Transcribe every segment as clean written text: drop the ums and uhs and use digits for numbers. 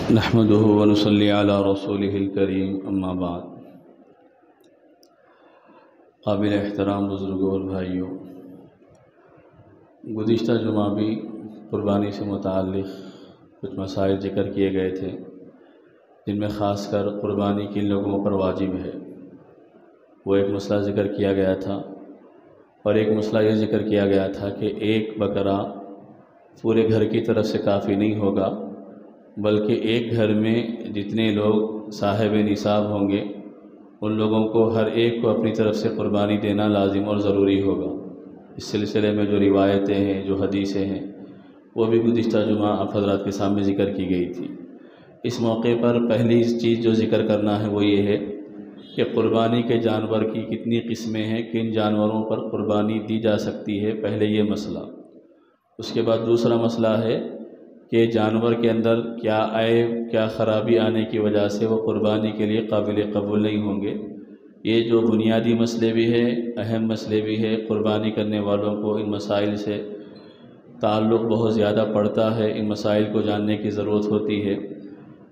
نحمده ونصلي على رسوله الكريم اما بعد۔ قابل احترام بزرگوں اور بھائیوں، گزشتہ جمعہ بھی قربانی سے متعلق کچھ مسائل ذکر کیے گئے تھے، جن میں خاص کر قربانی کن لوگوں پر واجب ہے وہ ایک مسئلہ ذکر کیا گیا تھا، اور ایک مسئلہ یہ ذکر کیا گیا تھا کہ ایک بکرا پورے گھر کی طرف سے کافی نہیں ہوگا، بلکہ ایک گھر میں جتنے لوگ صاحب نصاب ہوں گے ان لوگوں کو ہر ایک کو اپنی طرف سے قربانی دینا لازم اور ضروری ہوگا۔ اس سلسلے میں جو روایتیں ہیں، جو حدیثیں ہیں، وہ بھی گزشتہ جمعہ آپ حضرات کے سامنے ذکر کی گئی تھی۔ اس موقع پر پہلی چیز جو ذکر کرنا ہے وہ یہ ہے کہ قربانی کے جانور کی کتنی قسمیں ہیں، کن جانوروں پر قربانی دی جا سکتی ہے، پہلے یہ مسئلہ۔ اس کے بعد دوسرا مسئلہ ہے کہ جانور کے اندر کیا عیب، کیا خرابی آنے کی وجہ سے وہ قربانی کے لیے قابل قبول نہیں ہوں گے۔ یہ جو بنیادی مسئلے بھی ہے، اہم مسئلے بھی ہے، قربانی کرنے والوں کو ان مسائل سے تعلق بہت زیادہ پڑتا ہے، ان مسائل کو جاننے کی ضرورت ہوتی ہے۔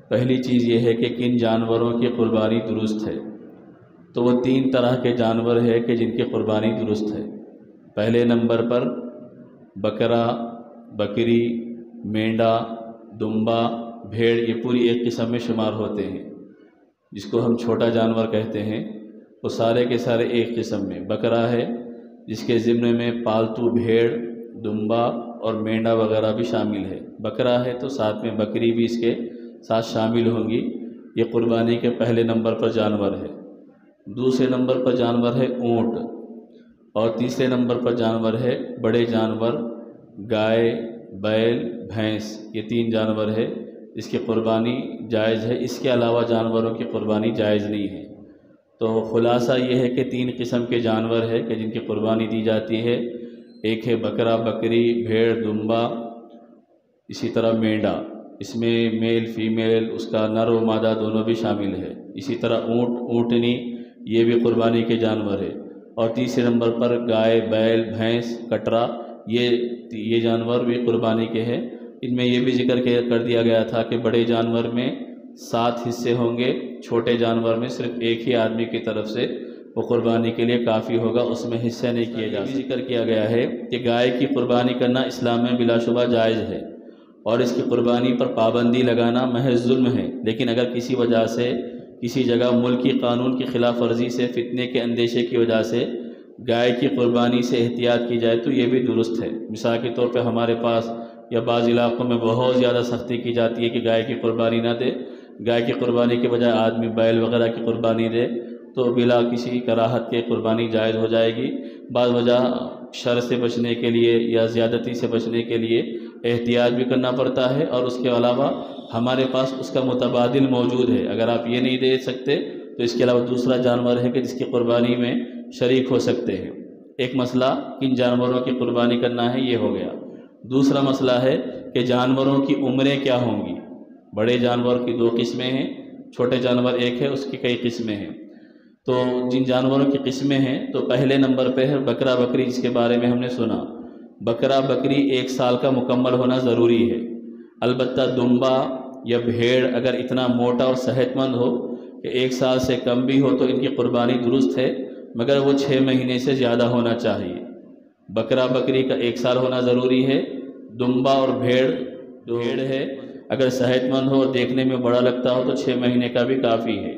پہلی چیز یہ ہے کہ کن جانوروں کی قربانی درست ہے، تو وہ 3 طرح کے جانور ہے کہ جن کی قربانی درست ہے۔ پہلے نمبر پر بکرا، بکری، مینڈا، دمبا، بھیڑ، یہ پوری ایک قسم میں شمار ہوتے ہیں، جس کو ہم چھوٹا جانور کہتے ہیں۔ وہ سارے کے سارے ایک قسم میں بکرا ہے، جس کے ضمن میں پالتو بھیڑ، دمبا اور مینڈا وغیرہ بھی شامل ہے۔ بکرا ہے تو ساتھ میں بکری بھی اس کے ساتھ شامل ہوں گی۔ یہ قربانی کے پہلے نمبر پر جانور ہے۔ دوسرے نمبر پر جانور ہے اونٹ، اور تیسرے نمبر پر جانور ہے بڑے جانور، گائے، بیل، بھینس۔ یہ 3 جانور ہے جس کی قربانی جائز ہے، اس کے علاوہ جانوروں کی قربانی جائز نہیں ہے۔ تو خلاصہ یہ ہے کہ 3 قسم کے جانور ہے کہ جن کی قربانی دی جاتی ہے۔ ایک ہے بکرا، بکری، بھیڑ، دمبا، اسی طرح مینڈا، اس میں میل فیمیل، اس کا نر و مادہ دونوں بھی شامل ہے۔ اسی طرح اونٹ، اونٹنی، یہ بھی قربانی کے جانور ہے۔ اور تیسرے نمبر پر گائے، بیل، بھینس، کٹرا، یہ جانور بھی قربانی کے ہیں۔ ان میں یہ بھی ذکر کر دیا گیا تھا کہ بڑے جانور میں 7 حصے ہوں گے، چھوٹے جانور میں صرف ایک ہی آدمی کی طرف سے وہ قربانی کے لیے کافی ہوگا، اس میں حصے نہیں کیے جا سکتے۔ ذکر کیا گیا ہے کہ گائے کی قربانی کرنا اسلام میں بلا شبہ جائز ہے، اور اس کی قربانی پر پابندی لگانا محض ظلم ہے، لیکن اگر کسی وجہ سے کسی جگہ ملکی قانون کی خلاف ورزی سے، فتنے کے اندیشے کی وجہ سے گائے کی قربانی سے احتیاط کی جائے تو یہ بھی درست ہے۔ مثال کے طور پہ ہمارے پاس یا بعض علاقوں میں بہت زیادہ سختی کی جاتی ہے کہ گائے کی قربانی نہ دے، گائے کی قربانی کے بجائے آدمی بیل وغیرہ کی قربانی دے تو بلا کسی کراہت کے قربانی جائز ہو جائے گی۔ بعض وجہ شر سے بچنے کے لیے یا زیادتی سے بچنے کے لیے احتیاط بھی کرنا پڑتا ہے، اور اس کے علاوہ ہمارے پاس اس کا متبادل موجود ہے۔ اگر آپ یہ نہیں دے سکتے تو اس کے علاوہ دوسرا جانور ہے کہ جس کی قربانی میں شریک ہو سکتے ہیں۔ ایک مسئلہ کن جانوروں کی قربانی کرنا ہے یہ ہو گیا۔ دوسرا مسئلہ ہے کہ جانوروں کی عمریں کیا ہوں گی۔ بڑے جانور کی 2 قسمیں ہیں، چھوٹے جانور ایک ہے، اس کی کئی قسمیں ہیں۔ تو جن جانوروں کی قسمیں ہیں تو پہلے نمبر پہ ہے بکرا، بکری، جس کے بارے میں ہم نے سنا۔ بکرا، بکری 1 سال کا مکمل ہونا ضروری ہے۔ البتہ دمبا یا بھیڑ اگر اتنا موٹا اور صحت مند ہو کہ 1 سال سے کم بھی ہو تو ان کی قربانی درست ہے، مگر وہ 6 مہینے سے زیادہ ہونا چاہیے۔ بکرا، بکری کا 1 سال ہونا ضروری ہے۔ دمبا اور بھیڑ ہے، اگر صحت مند ہو، دیکھنے میں بڑا لگتا ہو تو 6 مہینے کا بھی کافی ہے۔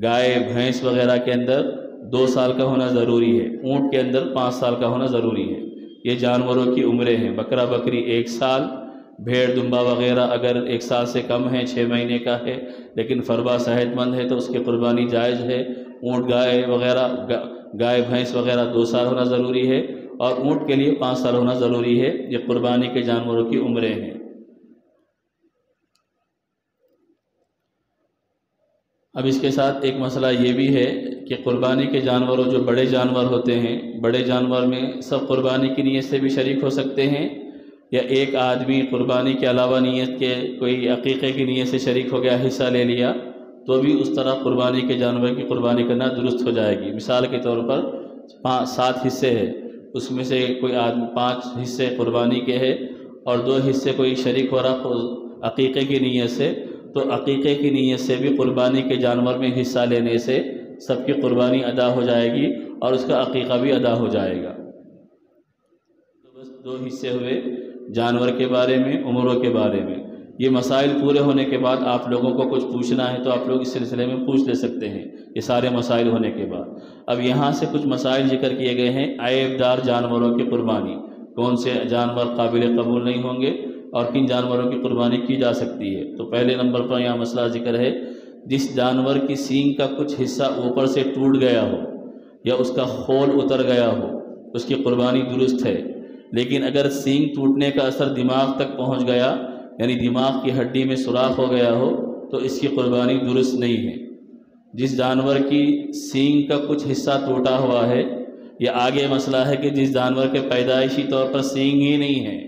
گائے، بھینس وغیرہ کے اندر 2 سال کا ہونا ضروری ہے۔ اونٹ کے اندر 5 سال کا ہونا ضروری ہے۔ یہ جانوروں کی عمریں ہیں۔ بکرا، بکری 1 سال، بھیڑ، دمبا وغیرہ اگر 1 سال سے کم ہے، 6 مہینے کا ہے، لیکن فربا صحت مند ہے تو اس کی قربانی جائز ہے۔ اونٹ، گائے وغیرہ، گائے بھینس وغیرہ 2 سال ہونا ضروری ہے، اور اونٹ کے لیے 5 سال ہونا ضروری ہے۔ یہ قربانی کے جانوروں کی عمریں ہیں۔ اب اس کے ساتھ ایک مسئلہ یہ بھی ہے کہ قربانی کے جانوروں جو بڑے جانور ہوتے ہیں، بڑے جانور میں سب قربانی کی نیت سے بھی شریک ہو سکتے ہیں، یا ایک آدمی قربانی کے علاوہ نیت کے کوئی عقیقے کی نیت سے شریک ہو گیا، حصہ لے لیا، تو بھی اس طرح قربانی کے جانور کی قربانی کرنا درست ہو جائے گی۔ مثال کے طور پر 7 حصے ہیں، اس میں سے کوئی آدمی 5 حصے قربانی کے ہے اور 2 حصے کوئی شریک ہو رہا عقیقے کی نیت سے، تو عقیقے کی نیت سے بھی قربانی کے جانور میں حصہ لینے سے سب کی قربانی ادا ہو جائے گی اور اس کا عقیقہ بھی ادا ہو جائے گا۔ تو بس 2 حصے ہوئے جانور کے بارے میں، عمروں کے بارے میں۔ یہ مسائل پورے ہونے کے بعد آپ لوگوں کو کچھ پوچھنا ہے تو آپ لوگ اس سلسلے میں پوچھ لے سکتے ہیں، یہ سارے مسائل ہونے کے بعد۔ اب یہاں سے کچھ مسائل ذکر کیے گئے ہیں۔ عیب دار جانوروں کی قربانی، کون سے جانور قابل قبول نہیں ہوں گے اور کن جانوروں کی قربانی کی جا سکتی ہے۔ تو پہلے نمبر پر یہاں مسئلہ ذکر ہے، جس جانور کی سینگ کا کچھ حصہ اوپر سے ٹوٹ گیا ہو یا اس کا خول اتر گیا ہو، اس کی قربانی درست ہے۔ لیکن اگر سینگ ٹوٹنے کا اثر دماغ تک پہنچ گیا، یعنی دماغ کی ہڈی میں سوراخ ہو گیا ہو، تو اس کی قربانی درست نہیں ہے۔ جس جانور کی سینگ کا کچھ حصہ ٹوٹا ہوا ہے، یہ آگے مسئلہ ہے کہ جس جانور کے پیدائشی طور پر سینگ ہی نہیں ہے،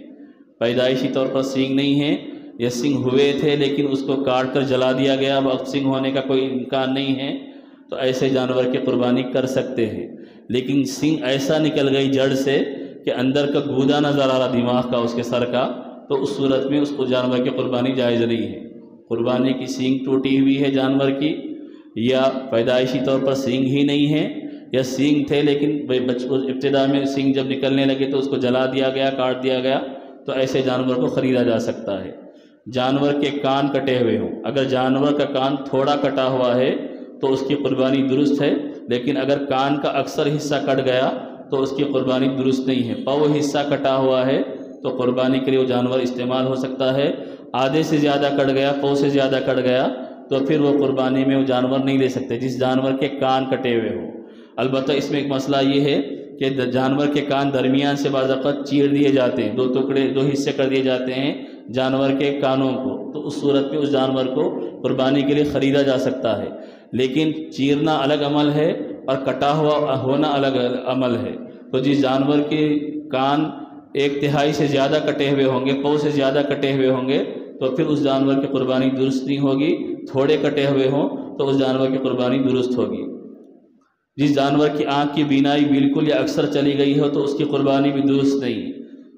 پیدائشی طور پر سینگ نہیں ہے، یا سینگ ہوئے تھے لیکن اس کو کاٹ کر جلا دیا گیا، اب سینگ ہونے کا کوئی امکان نہیں ہے، تو ایسے جانور کی قربانی کر سکتے ہیں۔ لیکن سینگ ایسا نکل گئی جڑ سے کہ اندر کا گودا نظر آ رہا دماغ کا، اس کے سر کا، تو اس صورت میں اس کو جانور کی قربانی جائز نہیں ہے۔ قربانی کی سینگ ٹوٹی ہوئی ہے جانور کی، یا پیدائشی طور پر سینگ ہی نہیں ہے، یا سینگ تھے لیکن ابتدا میں سینگ جب نکلنے لگے تو اس کو جلا دیا گیا، کاٹ دیا گیا، تو ایسے جانور کو خریدا جا سکتا ہے۔ جانور کے کان کٹے ہوئے ہوں، اگر جانور کا کان تھوڑا کٹا ہوا ہے تو اس کی قربانی درست ہے، لیکن اگر کان کا اکثر حصہ کٹ گیا تو اس کی قربانی درست نہیں ہے۔ پاؤں حصہ کٹا ہوا ہے تو قربانی کے لیے وہ جانور استعمال ہو سکتا ہے۔ آدھے سے زیادہ کٹ گیا، پاؤں سے زیادہ کٹ گیا، تو پھر وہ قربانی میں وہ جانور نہیں لے سکتے جس جانور کے کان کٹے ہوئے ہوں۔ البتہ اس میں ایک مسئلہ یہ ہے کہ جانور کے کان درمیان سے بعض اوقات چیر دیے جاتے ہیں، 2 ٹکڑے 2 حصے کر دیے جاتے ہیں جانور کے کانوں کو، تو اس صورت میں اس جانور کو قربانی کے لیے خریدا جا سکتا ہے۔ لیکن چیرنا الگ عمل ہے اور کٹا ہوا ہونا الگ عمل ہے۔ تو جس جانور کے کان 1/3 سے زیادہ کٹے ہوئے ہوں گے، پاؤں سے زیادہ کٹے ہوئے ہوں گے، تو پھر اس جانور کی قربانی درست نہیں ہوگی۔ تھوڑے کٹے ہوئے ہوں تو اس جانور کی قربانی درست ہوگی۔ جس جانور کی آنکھ کی بینائی بالکل یا اکثر چلی گئی ہو تو اس کی قربانی بھی درست نہیں۔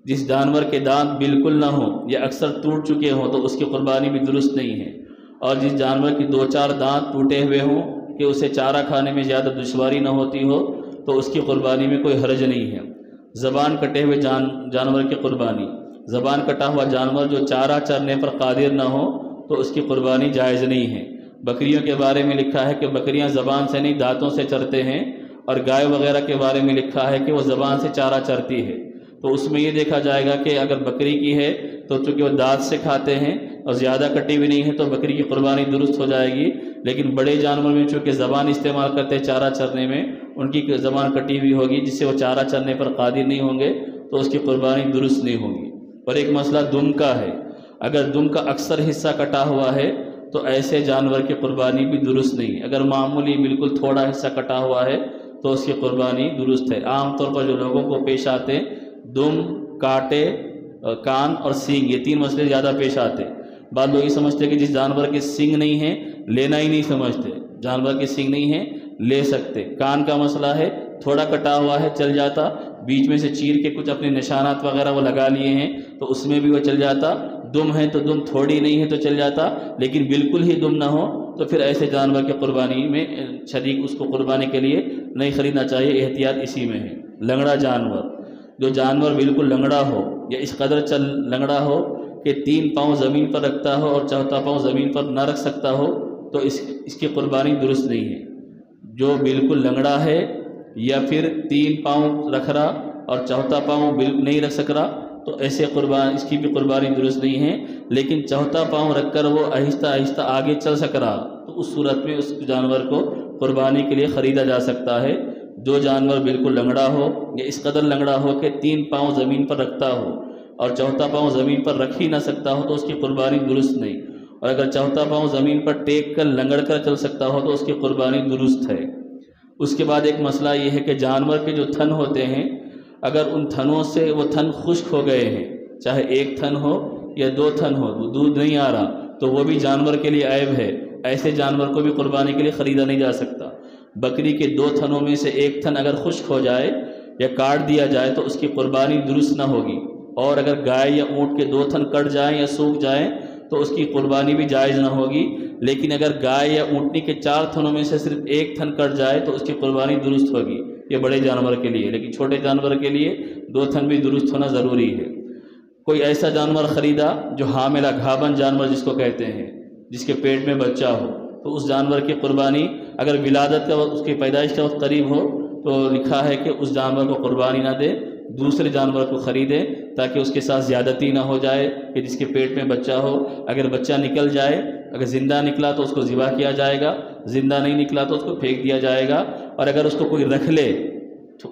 جس جانور کے دانت بالکل نہ ہوں یا اکثر ٹوٹ چکے ہوں تو اس کی قربانی بھی درست نہیں ہے۔ اور جس جانور کی 2-4 دانت ٹوٹے ہوئے ہوں کہ اسے چارہ کھانے میں زیادہ دشواری نہ ہوتی ہو تو اس کی قربانی میں کوئی حرج نہیں ہے۔ زبان کٹے ہوئے جانور کی قربانی، زبان کٹا ہوا جانور جو چارہ چرنے پر قادر نہ ہو تو اس کی قربانی جائز نہیں ہے۔ بکریوں کے بارے میں لکھا ہے کہ بکریاں زبان سے نہیں دانتوں سے چرتے ہیں، اور گائے وغیرہ کے بارے میں لکھا ہے کہ وہ زبان سے چارہ چرتی ہے۔ تو اس میں یہ دیکھا جائے گا کہ اگر بکری کی ہے تو چونکہ وہ دانت سے کھاتے ہیں اور زیادہ کٹی ہوئی نہیں ہے تو بکری کی قربانی درست ہو جائے گی۔ لیکن بڑے جانور میں چونکہ زبان استعمال کرتے ہیں چارہ چرنے میں، ان کی زبان کٹی ہوئی ہوگی جس سے وہ چارہ چرنے پر قادر نہیں ہوں گے تو اس کی قربانی درست نہیں ہوگی۔ اور ایک مسئلہ دم کا ہے، اگر دم کا اکثر حصہ کٹا ہوا ہے تو ایسے جانور کی قربانی بھی درست نہیں۔ اگر معمولی بالکل تھوڑا حصہ کٹا ہوا ہے تو اس کی قربانی درست ہے۔ عام طور پر جو لوگوں کو پیش آتے ہیں دم، کانٹے، کان اور سینگ، یہ 3 مسئلے زیادہ پیش آتے ہیں۔ بعض لوگ یہ سمجھتے ہیں کہ جس جانور کے سینگ نہیں ہے لینا ہی نہیں سمجھتے، جانور کے سینگ نہیں ہے لے سکتے۔ کان کا مسئلہ ہے تھوڑا کٹا ہوا ہے چل جاتا، بیچ میں سے چیر کے کچھ اپنے نشانات وغیرہ وہ لگا لیے ہیں تو اس میں بھی وہ چل جاتا۔ دم ہے تو دم تھوڑی نہیں ہے تو چل جاتا، لیکن بالکل ہی دم نہ ہو تو پھر ایسے جانور کی قربانی میں شریک اس کو قربانی کے لیے نہیں خریدنا چاہیے، احتیاط اسی میں ہے۔ لنگڑا جانور، جو جانور بالکل لنگڑا ہو یا اس قدر لنگڑا ہو کہ 3 پاؤں زمین پر رکھتا ہو اور چوتھا پاؤں زمین پر نہ رکھ سکتا ہو تو اس کی قربانی درست نہیں ہے۔ جو بالکل لنگڑا ہے یا پھر 3 پاؤں رکھ رہا اور چوتھا پاؤں بالکل نہیں رکھ سک رہا تو ایسے اس کی بھی قربانی درست نہیں ہے۔ لیکن چوتھا پاؤں رکھ کر وہ آہستہ آہستہ آگے چل سک رہا تو اس صورت میں اس جانور کو قربانی کے لیے خریدا جا سکتا ہے۔ جو جانور بالکل لنگڑا ہو یا اس قدر لنگڑا ہو کہ 3 پاؤں زمین پر رکھتا ہو اور چوتھا پاؤں زمین پر رکھ ہی نہ سکتا ہو تو اس کی قربانی درست نہیں، اور اگر چوتھا پاؤں زمین پر ٹیک کر لنگڑ کر چل سکتا ہو تو اس کی قربانی درست ہے۔ اس کے بعد ایک مسئلہ یہ ہے کہ جانور کے جو تھن ہوتے ہیں، اگر ان تھنوں سے وہ تھن خشک ہو گئے ہیں، چاہے 1 تھن ہو یا 2 تھن ہو، دودھ نہیں آ رہا تو وہ بھی جانور کے لیے عیب ہے، ایسے جانور کو بھی قربانی کے لیے خریدا نہیں جا سکتا۔ بکری کے 2 تھنوں میں سے 1 تھن اگر خشک ہو جائے یا کاٹ دیا جائے تو اس کی قربانی درست نہ ہوگی، اور اگر گائے یا اونٹ کے 2 تھن کٹ جائیں یا سوکھ جائیں تو اس کی قربانی بھی جائز نہ ہوگی، لیکن اگر گائے یا اونٹنی کے 4 تھنوں میں سے صرف 1 تھن کٹ جائے تو اس کی قربانی درست ہوگی، یہ بڑے جانور کے لیے، لیکن چھوٹے جانور کے لیے 2 تھن بھی درست ہونا ضروری ہے۔ کوئی ایسا جانور خریدا جو حاملہ گھابن جانور جس کو کہتے ہیں، جس کے پیٹ میں بچہ ہو، تو اس جانور کی قربانی اگر ولادت کا وقت، اس کی پیدائش کا وقت قریب ہو تو لکھا ہے کہ اس جانور کو قربانی نہ دے، دوسرے جانور کو خریدے تاکہ اس کے ساتھ زیادتی نہ ہو جائے کہ جس کے پیٹ میں بچہ ہو۔ اگر بچہ نکل جائے، اگر زندہ نکلا تو اس کو ذبح کیا جائے گا، زندہ نہیں نکلا تو اس کو پھینک دیا جائے گا، اور اگر اس کو کوئی رکھ لے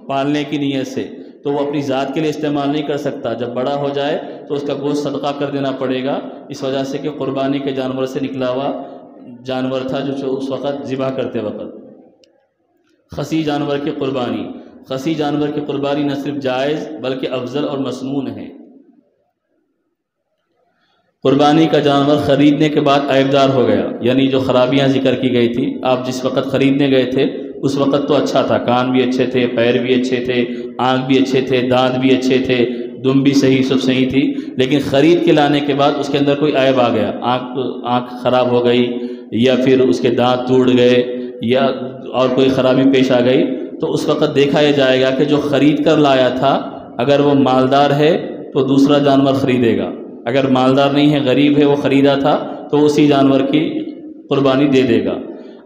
پالنے کی نیت سے تو وہ اپنی ذات کے لیے استعمال نہیں کر سکتا، جب بڑا ہو جائے تو اس کا گوشت صدقہ کر دینا پڑے گا، اس وجہ سے کہ قربانی کے جانور سے نکلا ہوا جانور تھا جو اس وقت ذبح کرتے وقت۔ خصی جانور کی قربانی، خصی جانور کی قربانی نہ صرف جائز بلکہ افضل اور مسنون ہے۔ قربانی کا جانور خریدنے کے بعد عیبدار ہو گیا، یعنی جو خرابیاں ذکر کی گئی تھی، آپ جس وقت خریدنے گئے تھے اس وقت تو اچھا تھا، کان بھی اچھے تھے، پیر بھی اچھے تھے، آنکھ بھی اچھے تھے، دانت بھی اچھے تھے، دم بھی صحیح، سب صحیح تھی، لیکن خرید کے لانے کے بعد اس کے اندر کوئی عیب آ گیا، آنکھ خراب ہو گئی، یا پھر اس کے دانت ٹوٹ گئے، یا اور کوئی خرابی پیش آ گئی، تو اس وقت دیکھا یہ جائے گا کہ جو خرید کر لایا تھا اگر وہ مالدار ہے تو دوسرا جانور خریدے گا، اگر مالدار نہیں ہے، غریب ہے، وہ خریدا تھا تو اسی جانور کی قربانی دے دے گا۔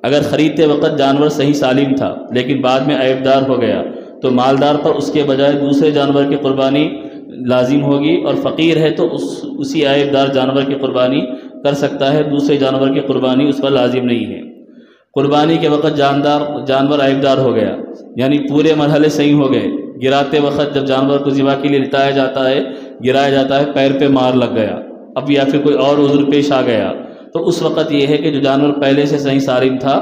اگر خریدتے وقت جانور صحیح سالم تھا لیکن بعد میں عیبدار ہو گیا تو مالدار پر اس کے بجائے دوسرے جانور کی قربانی لازم ہوگی، اور فقیر ہے تو اسی عیبدار جانور کی قربانی کر سکتا ہے، دوسرے جانور کی قربانی اس پر لازم نہیں ہے۔ قربانی کے وقت جانور عیبدار ہو گیا، یعنی پورے مرحلے صحیح ہو گئے، گراتے وقت جب جانور کو ذبح کے لیے لٹایا گرایا جاتا ہے، پیر پہ مار لگ گیا، اب یا پھر کوئی اور عذر پیش آ گیا، تو اس وقت یہ ہے کہ جو جانور پہلے سے صحیح سالم تھا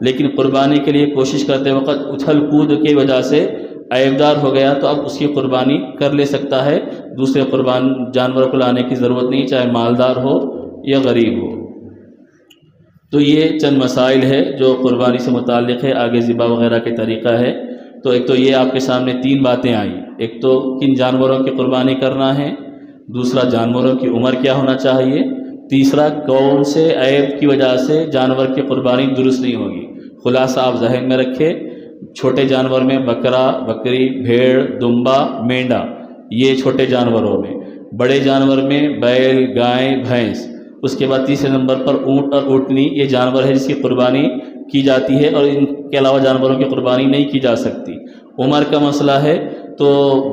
لیکن قربانی کے لیے کوشش کرتے وقت اچھل کود کی وجہ سے عیبدار ہو گیا، تو اب اس کی قربانی کر لے سکتا ہے، دوسرے جانور کو لانے کی ضرورت نہیں، چاہے مالدار ہو یا غریب ہو۔ تو یہ چند مسائل ہے جو قربانی سے متعلق ہے، آگے ذبح وغیرہ کے طریقہ ہے۔ تو ایک تو یہ آپ کے سامنے 3 باتیں آئیں، ایک تو کن جانوروں کی قربانی کرنا ہے، دوسرا جانوروں کی عمر کیا ہونا چاہیے، تیسرا کون سے عیب کی وجہ سے جانور کی قربانی درست نہیں ہوگی۔ خلاصہ آپ ذہن میں رکھیں، چھوٹے جانور میں بکرا، بکری، بھیڑ، دمبا، مینڈا، یہ چھوٹے جانوروں میں، بڑے جانور میں بیل، گائے، بھینس، اس کے بعد تیسرے نمبر پر اونٹ اور اونٹنی، یہ جانور ہے جس کی قربانی کی جاتی ہے اور ان کے علاوہ جانوروں کی قربانی نہیں کی جا سکتی۔ عمر کا مسئلہ ہے تو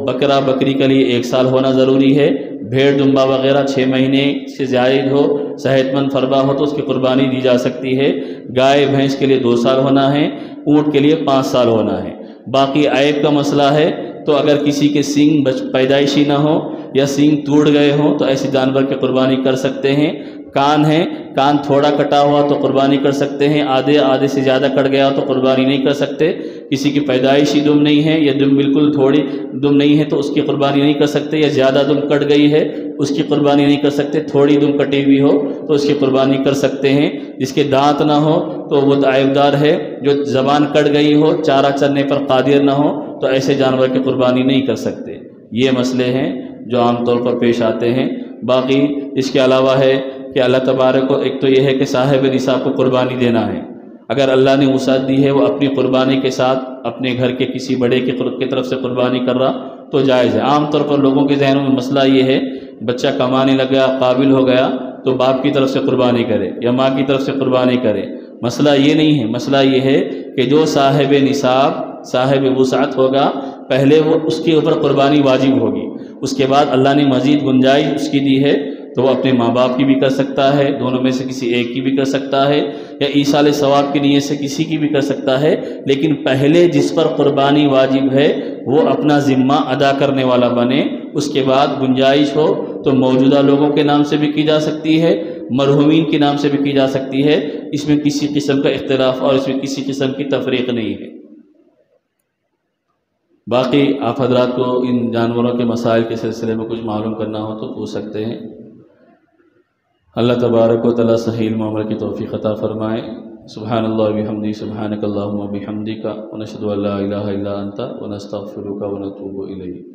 بکرا بکری کے لیے 1 سال ہونا ضروری ہے، بھیڑ دمبا وغیرہ 6 مہینے سے زائد ہو، صحت مند فربا ہو تو اس کی قربانی دی جا سکتی ہے، گائے بھینس کے لیے 2 سال ہونا ہے، اونٹ کے لیے 5 سال ہونا ہے۔ باقی عیب کا مسئلہ ہے تو اگر کسی کے سینگ پیدائشی نہ ہو یا سینگ ٹوٹ گئے ہوں تو ایسے جانور کی قربانی کر سکتے ہیں۔ کان ہے، کان تھوڑا کٹا ہوا تو قربانی کر سکتے ہیں، آدھے سے زیادہ کٹ گیا تو قربانی نہیں کر سکتے۔ کسی کی پیدائشی دم نہیں ہے یا دم بالکل تھوڑی دم نہیں ہے تو اس کی قربانی نہیں کر سکتے، یا زیادہ دم کٹ گئی ہے اس کی قربانی نہیں کر سکتے، تھوڑی دم کٹی ہوئی ہو تو اس کی قربانی کر سکتے ہیں۔ جس کے دانت نہ ہو تو وہ عیبدار ہے، جو زبان کٹ گئی ہو، چارہ چرنے پر قادر نہ ہو تو ایسے جانور کی قربانی نہیں کر سکتے۔ یہ مسئلے ہیں جو عام طور پر پیش آتے ہیں۔ باقی اس کے علاوہ ہے کہ اللہ تبارک کو ایک تو یہ ہے کہ صاحب نصاب کو قربانی دینا ہے، اگر اللہ نے وسعت دی ہے وہ اپنی قربانی کے ساتھ اپنے گھر کے کسی بڑے کی طرف سے قربانی کر رہا تو جائز ہے۔ عام طور پر لوگوں کے ذہنوں میں مسئلہ یہ ہے، بچہ کمانے لگ گیا، قابل ہو گیا تو باپ کی طرف سے قربانی کرے یا ماں کی طرف سے قربانی کرے۔ مسئلہ یہ نہیں ہے، مسئلہ یہ ہے کہ جو صاحب نصاب، صاحب وسعت ہوگا، پہلے وہ اس کے اوپر قربانی واجب ہوگی، اس کے بعد اللہ نے مزید گنجائش اس کی دی ہے تو وہ اپنے ماں باپ کی بھی کر سکتا ہے، دونوں میں سے کسی ایک کی بھی کر سکتا ہے، یا ایصال ثواب کی نیت سے کسی کی بھی کر سکتا ہے، لیکن پہلے جس پر قربانی واجب ہے وہ اپنا ذمہ ادا کرنے والا بنے، اس کے بعد گنجائش ہو تو موجودہ لوگوں کے نام سے بھی کی جا سکتی ہے، مرحومین کے نام سے بھی کی جا سکتی ہے، اس میں کسی قسم کا اختلاف اور اس میں کسی قسم کی تفریق نہیں ہے۔ باقی آپ حضرات کو ان جانوروں کے مسائل کے سلسلے میں کچھ معلوم کرنا ہو تو پوچھ سکتے ہیں۔ اللہ تبارک و تعالی صحیح معاملہ کی توفیق عطا فرمائے۔ سبحان اللہ بحمدی، سبحانک اللہم وبحمدک، ونشہد ان لا الہ الا انت، ونستغفرک ونتوب الیک۔